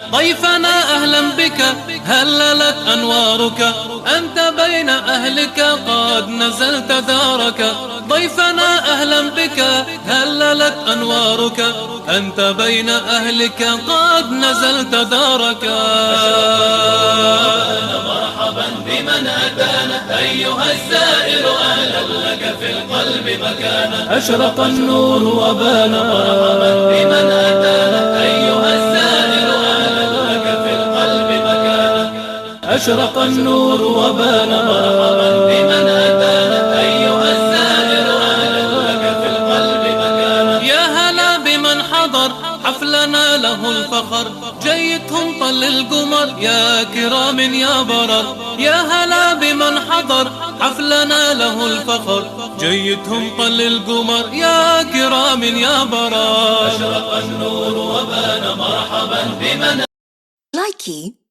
ضيفنا أهلا بك هللت أنوارك، أنت بين أهلك قد نزلت دارك. ضيفنا أهلا بك هللت أنوارك، أنت بين أهلك قد نزلت دارك. مرحبا بمن أتانا أيها الزائر، أهلا لك في القلب مكانا. أشرق النور وبانا، مرحبا بمن أتانا أيها الزائر، أشرق النور وبانا. مرحبا بمن أتانا أيها الزائر، أهلا لك في القلب مكانا. يا هلا بمن حضر حفلنا له الفخر، جيتهم طل القمر يا كرام يا برر. يا هلا بمن حضر حفلنا له الفخر، جيتهم طل القمر يا كرام يا برر. أشرق النور وبانا، مرحبا بمن. لايكي